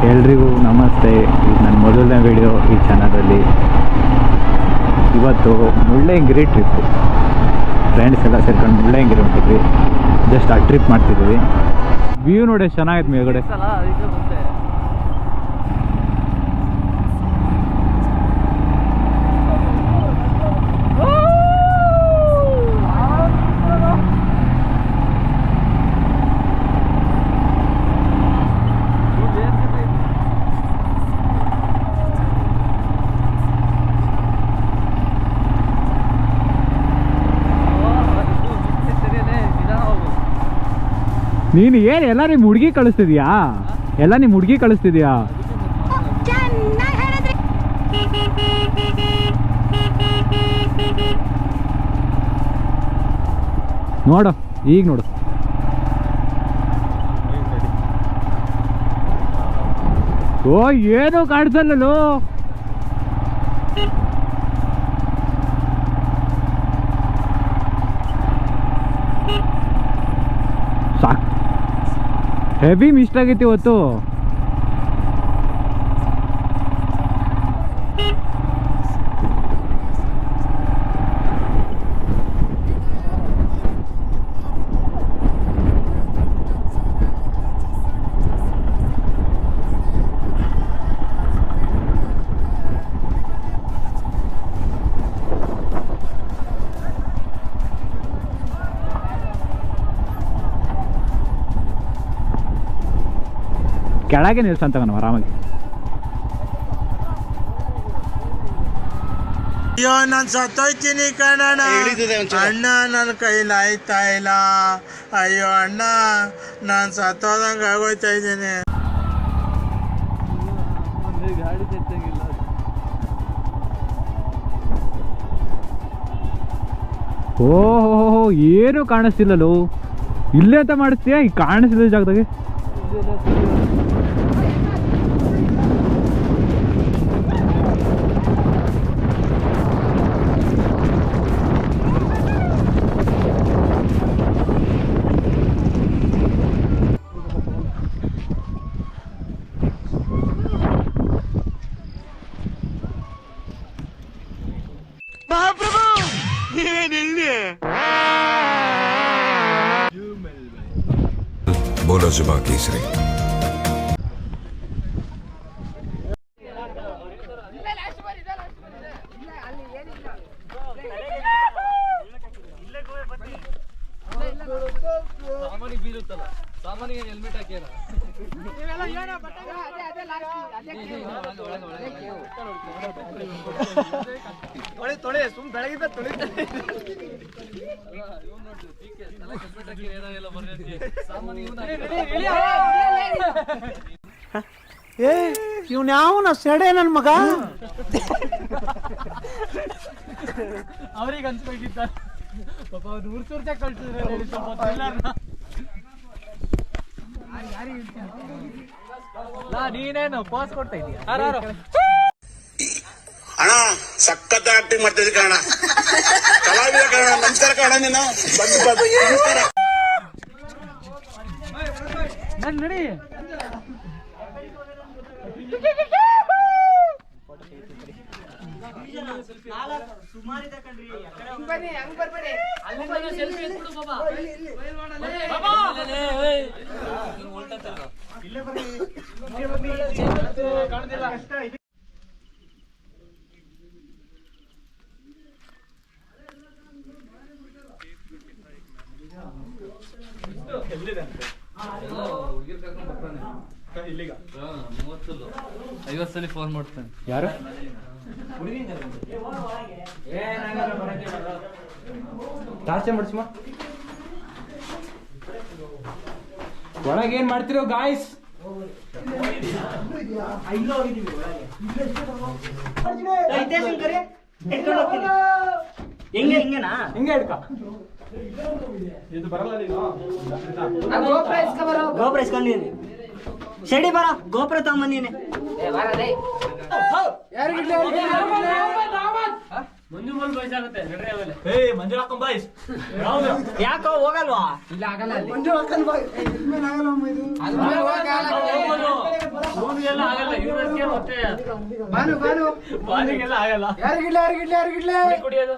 ಎಲ್ರಿಗೂ ನಮಸ್ತೆ. ಇದು ನನ್ನ ಮೊದಲನೇ ವಿಡಿಯೋ ಈ ಚಾನಲಲ್ಲಿ. ಇವತ್ತು ಮುಳ್ಳಯ್ಯನಗಿರಿ ಟ್ರಿಪ್ಪು. ಫ್ರೆಂಡ್ಸ್ ಎಲ್ಲ ಸೇರ್ಕೊಂಡು ಮುಳ್ಳಯ್ಯನಗಿರಿ ಹೊಂಟಿದ್ವಿ. ಜಸ್ಟ್ ಆ ಟ್ರಿಪ್ ಮಾಡ್ತಿದ್ದೀವಿ. ವ್ಯೂ ನೋಡಿ ಚೆನ್ನಾಗಿತ್ತು ಮೇಲ್ಗಡೆ. ನೀನು ಏನು ಎಲ್ಲ ನಿಮ್ಮ ಹುಡುಗಿ ಕಳಿಸ್ತಿದ್ಯಾ? ಎಲ್ಲ ನಿಮ್ಮ ಹುಡುಗಿ ಕಳಿಸ್ತಿದ್ಯಾ? ನೋಡು ಈಗ ನೋಡು. ಓ ಏನು ಕಾಣಿಸಲ್ಲೋ. ಸಾಕು, ಹೆವಿ ಮಿಸ್ಟ್ ಆಗೈತಿ ಇವತ್ತು. ಕೆಳಗೆ ನಿಲ್ಸಂತ ನಾವು ಆರಾಮಾಗಿ. ಅಯ್ಯೋ ನಾನು ಸತ್ತೋಯ್ತೀನಿ ಕಣಣ್ಣ, ಅಣ್ಣ ನನ್ನ ಕೈಲಿ ಆಯ್ತಾ ಇಲ್ಲ. ಅಯ್ಯೋ ಅಣ್ಣ ನಾನು ಸತ್ತೋದಂಗೆ ಆಗೋಯ್ತಾ ಇದ್ದೀನಿ. ಓಹೋ ಏನು ಕಾಣಿಸ್ತಿಲ್ಲಲ್ಲೋ. ಇಲ್ಲೇ ಅಂತ ಮಾಡಿಸ್ತೀಯಾ ಈ ಕಾಣಿಸ್ತಿದ್ದ ಜಾಗದಾಗೆ? बोलो जुबा केसरी. ಸಾಮಾನಿಗೆ ಹೆಲ್ಮೆಟ್ ಹಾಕಿರ ತೊಳೆ ಸುಮ್ ಬೆಳಗಿಂದ ತೊಳಿತಾರೆ. ಏ ಇವ್ನ ಯಾವನ ಸೆಡೆ ನನ್ನ ಮಗ. ಅವ್ರಿಗೆ ಅನ್ಸ್ಬೇಕಿತ್ತ ಪಾಪ ಅವ್ರು ನೂರ್ ಕಳ್ಸಿದ್ರೆ ನೀನೇನು ಪಾಸ್ ಕೊಡ್ತಾ ಇದೀಯ? ಅಣ್ಣ ಸಖತ್ ಆಕ್ಟಿಂಗ್ ಮಾಡ್ತಿದ್ದೆ ಕಣ, ಕಲಾವಿದ ಕಣ. ನಮಸ್ಕಾರ ಕಣ, ನೀನು ನಮಸ್ಕಾರ. ನನ್ ನಡಿ ಇಲ್ಲಿಗ 50 ಸಲ ಫೋನ್ ಮಾಡ್ತಾನೆ. ಯಾರು? ಟಾರ್ಚರ್ ಮಾಡಿಸ್ಮ. ಒಳಗೆ ಏನ್ ಮಾಡ್ತಿರೋ ಗಾಯ್ಸ್? ಹಿಂಗೆ ಹಿಡ್ಕ. ಇದು ಬರಲ್ಲ. ಗೋಪುರ ಇಸ್ಕೊಂಡಿದ್ದೀನಿ. ಶೆಡಿ ಬರ ಗೋಪುರ ತಗೊಂಬಂದಿನಿ. ಮಂಜು ಮಲ್ ಬಾಯ್ಸ್ ಆಗುತ್ತೆ. ಮಂಜು ಹಾಕೊಂಡ್ ಬಾಯ್ಸ್ ಯಾಕೋ ಹೋಗಲ್ವಾ? ಇಲ್ಲ ಆಗಲ್ಲ. ಮಂಜು ಹಾಕೊಂಡ್ ಬಾಯ್. ನಮಗೆಲ್ಲ ಆಗಲ್ಲ, ಇವ್ರಿಗೆ ಮತ್ತೆ ಬಾಲಿಗೆಲ್ಲ ಆಗಲ್ಲ. ಕುಡಿಯೋದು.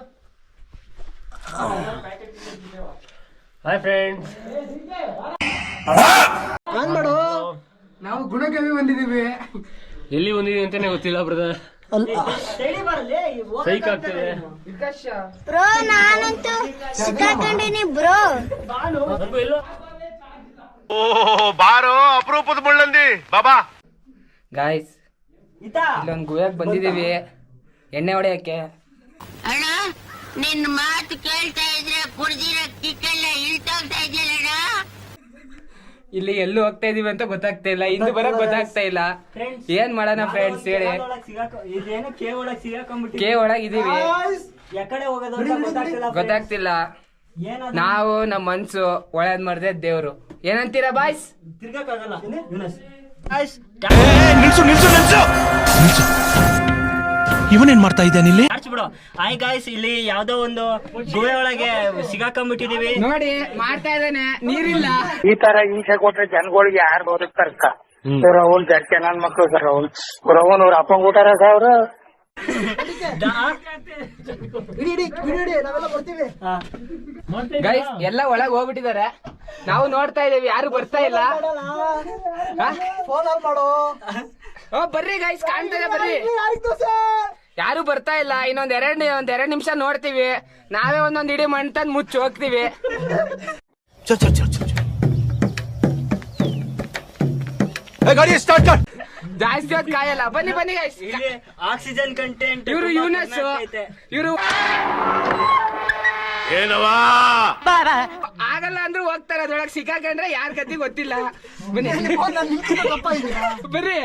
ಹಾಯ್ ಫ್ರೆಂಡ್ಸ್, ನಾವು ಗುಣಕವಿ ಬಂದಿದ್ದೀವಿ. ಎಲ್ಲಿ ಬಂದಿದ್ದೀವಿ ಅಂತಾನೆ ಗೊತ್ತಿಲ್ಲ ಬ್ರದರ್. ಸೈಕ್ ಆಗ್ತಿದೆ. ಬ್ರೋ ನಾನಂತೂ ಸಿಕ್ಕಾಕೊಂಡಿನಿ ಬ್ರೋ. ನಮಗೂ ಇಲ್ಲ. ಬಾರೋ ಅಪರೂಪದ ಮುಳ್ಳಂದಿ ಬಾಬಾ. ಗಾಯ್ಸ್, ಇಲ್ಲೊಂದು ಗುಹೆಗೆ ಬಂದಿದ್ದೀವಿ ಎಣ್ಣೆ ಹೊಡೆಯಕ್ಕೆ. ಅಣ್ಣ ನಿನ್ ಮಾತು ಕೇಳ್ತಾ ಇದ್ರೆ ಕುಡ್ದಿರೋ ಕಿಕ್ಕೆಲ್ಲ ಇಳ್ತೋಗ್ತಾ ಇದೆಯಲ್ಲ. ಇಲ್ಲಿ ಎಲ್ಲೂ ಹೋಗ್ತಾ ಇದೀವಿ ಅಂತ ಗೊತ್ತಾಗ್ತಾ ಇಲ್ಲ, ಹಿಂದೆ ಬರಕ್ ಗೊತ್ತಾಗ್ತಾ ಇಲ್ಲ. ಏನ್ ಮಾಡೋಣ ಫ್ರೆಂಡ್ಸ್ ಹೇಳಿ. ಕೆ ಒಳಗ್ ಇದೀವಿ, ಗೊತ್ತಾಗ್ತಿಲ್ಲ. ನಾವು ನಮ್ಮ ಮನ್ಸು ಒಳ್ಳೇದ್ ಮಾಡ್ದೆ ದೇವ್ರು. ಏನಂತೀರಾ ಬಾಯ್ಸ್? ಇವನೇನ್ ಮಾಡ್ತಾ ಇದ್ದಾನೆ ಇಲ್ಲಿ? ಬಿಡು. ಹಾಯ್ ಗಾಯ್ಸ್, ಇಲ್ಲಿ ಯಾವ್ದೋ ಒಂದು ಗುಹೆ ಒಳಗೆ ಸಿಗಾಕೊಂಡ್ಬಿಟ್ಟಿದೀವಿ. ನೋಡಿ ಮಾಡ್ತಾ ಇದ್ದಾನೆ, ನೀರಿಲ್ಲ. ಈ ತರ ಹಿಂಸೆ ಕೊಟ್ರೆ ಜನಗಳಿಗೆ ಯಾರು ಬದುಕ್ತಾರ? ರಹುಲ್ ಜಡ್ಕೆ ನನ್ ಮಕ್ಳು ಸರ್. ರಹುಲ್ ಅವ್ರ ಅಪ್ಪಂಗ್ ಊಟಾರ ಅವ್ರು. ಗೈಸ್ ಎಲ್ಲ ಒಳಗ್ ಹೋಗ್ಬಿಟ್ಟಿದ್ದಾರೆ, ನಾವು ನೋಡ್ತಾ ಇದೀವಿ, ಯಾರು ಬರ್ತಾ ಇಲ್ಲ. ಬರ್ರಿ ಗೈಸ್, ಕಾಣ್ತದೆ ಬರ್ರಿ. ಯಾರು ಬರ್ತಾ ಇಲ್ಲ. ಒಂದೆರಡು ನಿಮಿಷ ನೋಡ್ತೀವಿ, ನಾವೇ ಒಂದೊಂದ್ ಇಡೀ ಮಣ್ತಂದ್ ಮುಚ್ಚಿ ಹೋಗ್ತೀವಿ. ಜಾಸ್ತಿ ಹೊತ್ತು ಕಾಯಲ್ಲ. ಬನ್ನಿ ಬನ್ನಿ ಗೈಸ್. Oxygen content. ಇವರು ಯೂನಸ್, ಇವರು ಆಗಲ್ಲ ಅಂದ್ರೂ ಹೋಗ್ತಾರೆ. ಅದ್ರೊಳಗೆ ಸಿಕ್ಕಾಕೊಂಡ್ರೆ ಯಾರ ಗತಿ ಗೊತ್ತಿಲ್ಲ. ಬನ್ನಿ ಬರ್ರಿ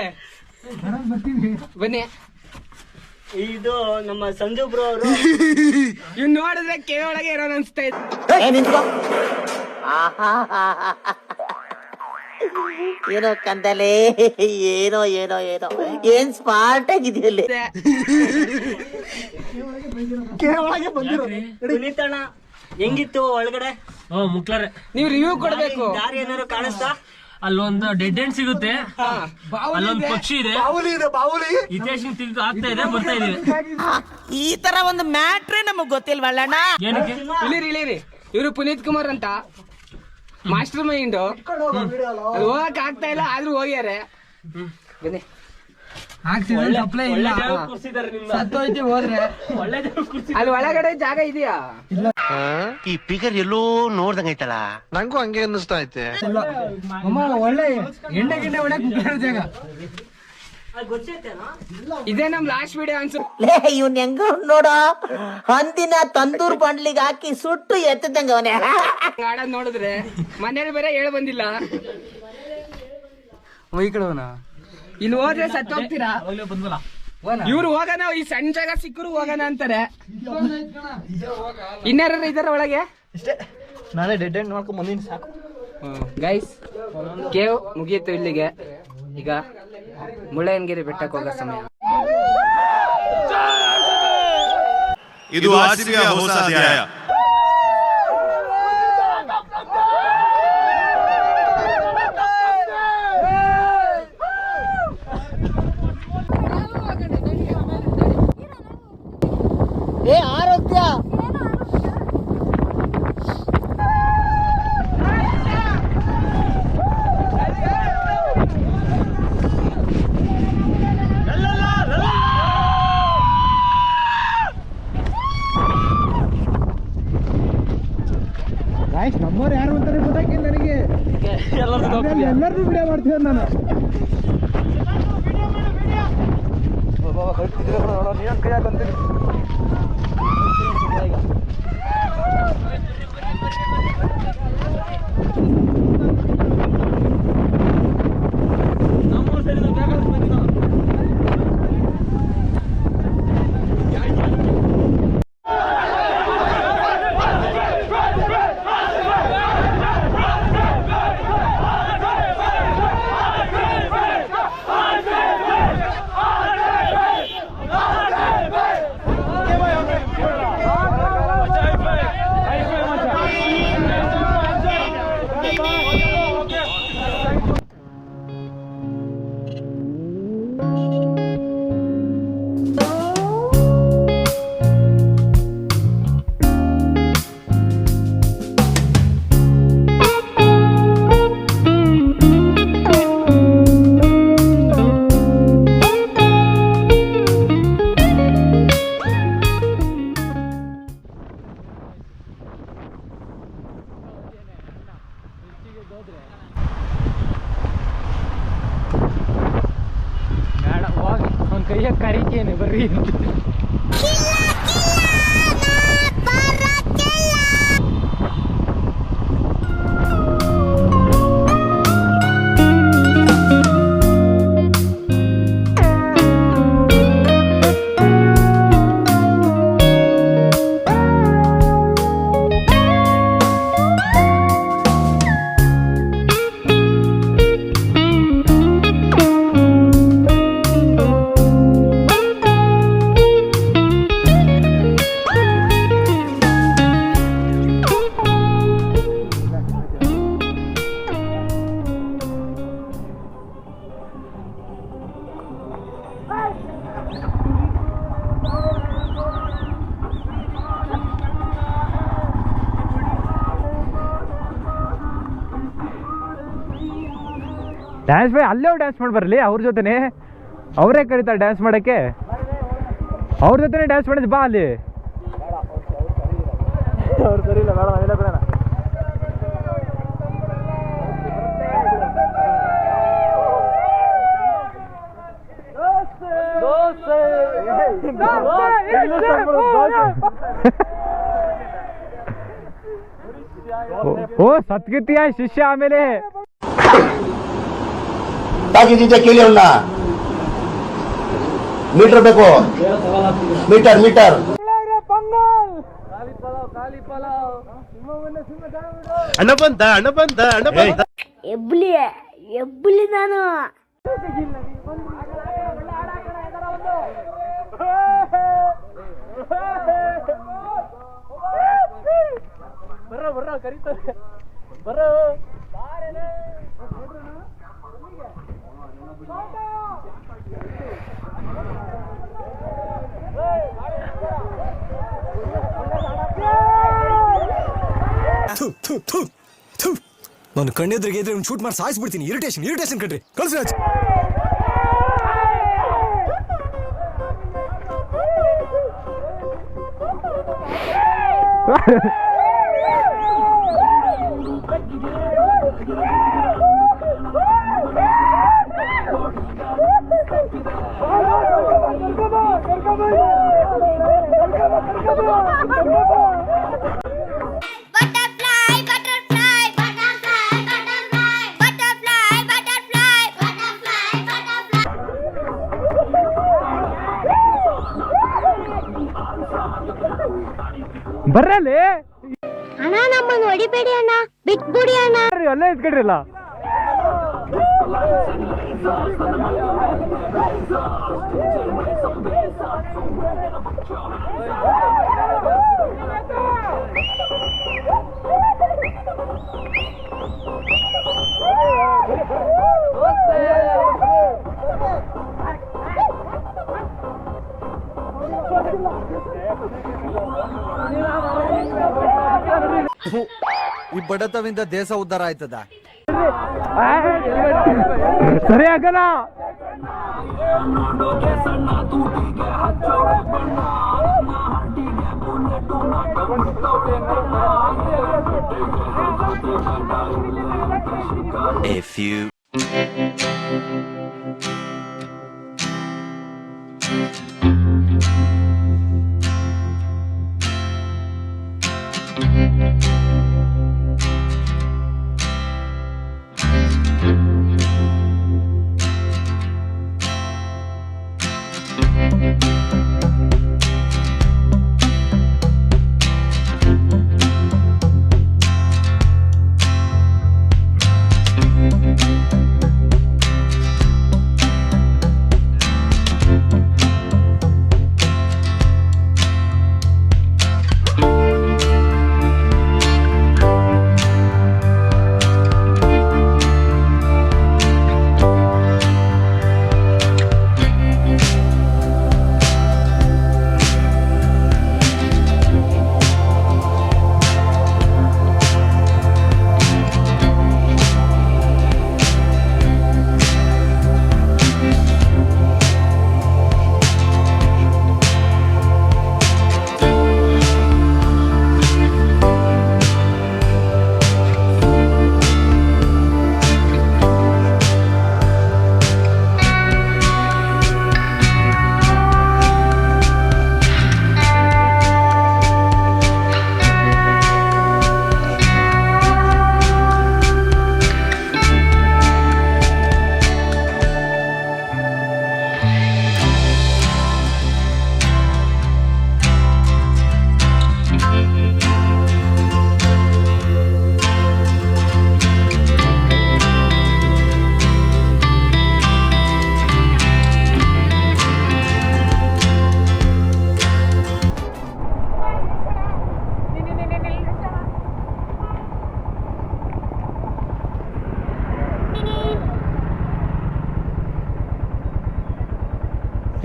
ಬನ್ನಿ. ಇದು ನಮ್ಮ ಸಂಜು ಬ್ರೋ ಅವರು. ಇವ್ ನೋಡಿದ್ರೆ ಕೆ ಒಳಗೆ ಇರೋನ್ ಅನ್ಸ್ತಾ ಇತ್ತು. ಏನೋ ಕಂದಲೆ, ಏನೋ ಏನೋ ಏನೋ ಏನ್ ಸ್ಮಾರ್ಟ್ ಆಗಿದೆಯಲ್ಲಿ. ಪುನೀತಣ್ಣ ಹೆಂಗಿತ್ತು ಒಳಗಡೆ? ಮುಕ್ಲಾರೆ, ನೀವು ರಿವ್ಯೂ ಕೊಡ್ಬೇಕು. ದಾರಿ ಏನಾದ್ರು ಕಾಣಿಸ್ತಾ? ಅಲ್ಲೊಂದು ಡೆಡ್ ಎಂಡ್ ಸಿಗುತ್ತೆ, ಅಲ್ಲೊಂದು ಪಕ್ಷಿ ಇದೆ, ಇತಿಹಾಸ ತಿಳ್ದು ಆಗ್ತಾ ಇದೆ, ಬರ್ತಾ ಇದೀವಿ. ಈ ತರ ಒಂದು ಮ್ಯಾಟ್ರೇ ನಮಗ್ ಗೊತ್ತಿಲ್ವಲ್ಲಣ್ಣ. ಏನಕ್ಕೆ? ಇಳಿರಿ. ಇವರು ಪುನೀತ್ ಕುಮಾರ್ ಅಂತ ಮಾಸ್ಟರ್ ಮೈಂಡ್. ಹೋಗಕ್ ಆಗ್ತಾ ಇಲ್ಲ, ಆದ್ರೂ ಹೋಗ್ಯಾರೆ. ಬನ್ನಿ. ಅಲ್ಲಿ ಒಳಗಡೆ ಜಾಗ ಇದೆಯಾ? ಈ ಪಿಗರ್ ಎಲ್ಲೋ ನೋಡ್ದಂಗೈತಲ್ಲ. ನಂಗೂ ಹಂಗೆ ಅನ್ನಿಸ್ತಾ ಐತೆ. ಒಳ್ಳೆ ಎಣ್ಣೆ ಗಿಣ್ಣೆ ಒಳಗೆ ಜಾಗ ಇದೇ ನಮ್ ಲಾಸ್ಟ್ ವಿಡಿಯೋ ಅನ್ಸುತ್ತೆ. ಇವ್ನ್ ಹೆಂಗ ನೋಡೋ, ಹಂದಿನ ತಂದೂರ್ ಬಂಡ್ಲಿಗೆ ಹಾಕಿ ಸುಟ್ಟು ಎತ್ತದಂಗ ಅವನೇ ಆಡೋದ್ ನೋಡಿದ್ರೆ ಮನೇಲಿ ಬೇರೆ ಹೇಳ ಬಂದಿಲ್ಲ. ಇಲ್ಲಿ ಹೋದ್ರೆ ಸತ್ತು ಹೋಗ್ತೀರಾ. ಇವ್ರು ಹೋಗೋಣ, ಈ ಸಣ್ಣ ಜಾಗ ಸಿಕ್ಕರು ಹೋಗೋಣ ಅಂತಾರೆ. ಇನ್ನಾರ ಇದಾರ ಒಳಗೆ? ನಾಳೆ ಡೆಡ್ ಎಂಡ್ ನೋಡ್ಕೊಂಡ್ ಬಂದಿನಿ, ಸಾಕು. ಗೈಸ್, ಕೇವ್ ಮುಗಿಯಿತು ಇಲ್ಲಿಗೆ. ಈಗ ಮುಳ್ಳಯ್ಯನಗಿರಿ ಬೆಟ್ಟಕ್ಕೆ ಹೋಗೋ ಸಮಯ. ಇದು ಆರ್ಸಿಬಿಯ ಹೊಸ ಅಧ್ಯಾಯ. ಆರೋಗ್ಯ ನಮ್ಮವ್ರು ಯಾರು ಅಂತಾನೆ ಗೊತ್ತಾಗಿಲ್ಲ ನನಗೆ. ಎಲ್ಲರದು ವಿಡಿಯೋ ಮಾಡ್ತೀವಿ ನಾನು. ಕೈಯ ಕರಿಕೇನೆ ಬರ್ರಿ. ಡ್ಯಾನ್ಸ್ ಬೈ ಅಲ್ಲೇ ಡ್ಯಾನ್ಸ್ ಮಾಡಿ ಬರಲಿ ಅವ್ರ ಜೊತೆನೆ. ಅವರೇ ಕರೀತಾರೆ ಡ್ಯಾನ್ಸ್ ಮಾಡೋಕ್ಕೆ. ಅವ್ರ ಜೊತೆನೆ ಡ್ಯಾನ್ಸ್ ಮಾಡಿದ್ ಬಾ ಅಲ್ಲಿ. ಅವ್ರು ಸರಿ ಇಲ್ಲ, ಬೇಡ ನಾವೆಲ್ಲ ಬಿಡೋಣ. ಓ ಸತ್ಗಿತ್ತೀಯ ಶಿಷ್ಯ. ಆಮೇಲೆ ಕೇಳಿ ಅವನ್ನ ಮೀಟರ್ ಬೇಕು, ಮೀಟರ್ ಮೀಟರ್. ಅಣ್ಣ ಬಂದ ಅಣ್ಣ ಬಂದ ಅಣ್ಣ ಬಂದ. ಎಬ್ಲಿ ಎಬ್ಲಿ ನಾನು ಬರ್ರ ಕರೀತಾರೆ ಬರ್ರ. ನಾನು ಕಣ್ಣೆದ್ರಿಗೆ ಇದ್ರೆ ಶೂಟ್ ಮಾಡಿ ಸಾಯಿಸ್ಬಿಡ್ತೀನಿ. ಇರಿಟೇಷನ್ ಕಣ್ರಿ. ಕಳ್ಸಿ ರಾಜ್. ಬರ್ರಲ್ಲಿ ಅಣ್ಣ ನಮ್ಮನ್ನು ಹೊಡಿಬೇಡಿ ಅಣ್ಣ, ಬಿಟ್ಬಿಡಿ ಅಣ್ಣ. ಅಲ್ಲೇ ಇದ್ಕೊಂಡ್ರಲ್ಲ. ಈ ಬಡತವಿಂದ ದೇಶ ಉದ್ಧಾರ ಆಯ್ತದ? ಸರಿ ಆಗಲ್ಲ. A few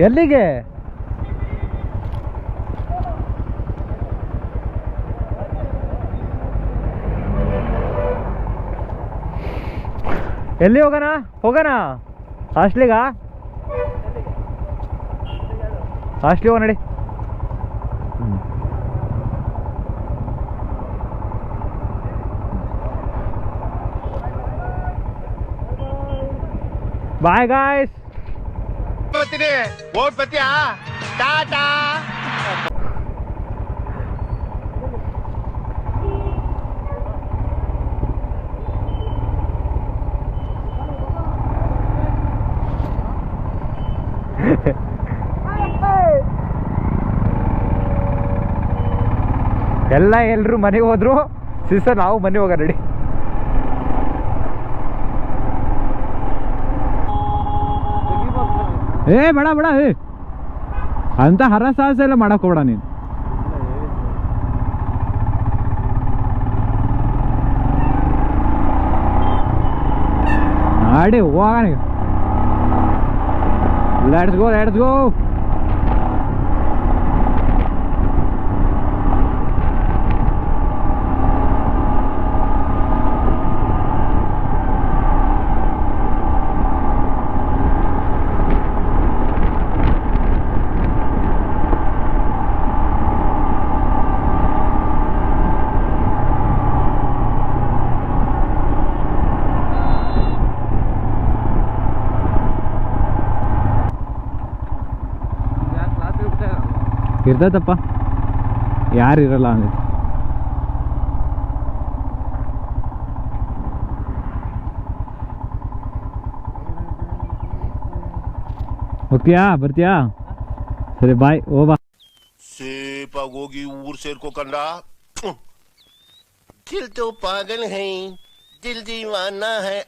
ಎಲ್ಲಿಗೆ? ಎಲ್ಲಿ ಹೋಗೋಣ? ಹಾಸ್ಟ್ಲಿಗ? ಹಾಸ್ಟ್ಲಿ ಹೋಗೋಣ ನಡಿ. Bye guys. ಓಟ್ ಬತ್ತೀಯಾ? ಟಾಟಾ. ಎಲ್ರು ಮನೆಗೆ ಹೋದ್ರು. ಸಿಸ್ಟರ್ ನಾವು ಮನೆಗೆ ಹೋಗೋಣ ನಡಿ. ಬೇಡ ಅಂತ ಹರಸಾಹಸ ಎಲ್ಲ ಮಾಡಕ್ ಹೋಗ್ಬೇಡ ನೀನು. ನಾಡಿ ಹೋಗೋಣ. Let's go. ಇರ್ತೈತಪ್ಪ, ಯಾರು ಇರಲ್ಲ ಅಂದ್ರೆ. ಓಕೆಯಾ? ಬರ್ತೀಯಾ? ಸರಿ ಬಾಯ್. ಬಾ. ಸೇಫಾಗಿ ಹೋಗಿ ಊರ್ ಸೇರ್ಕೋಕಂಡ. ದಿಲ್ ತೋ ಪಾಗಲ್ ಹೈ, ದಿಲ್ ದೀವಾನಾ ಹೈ.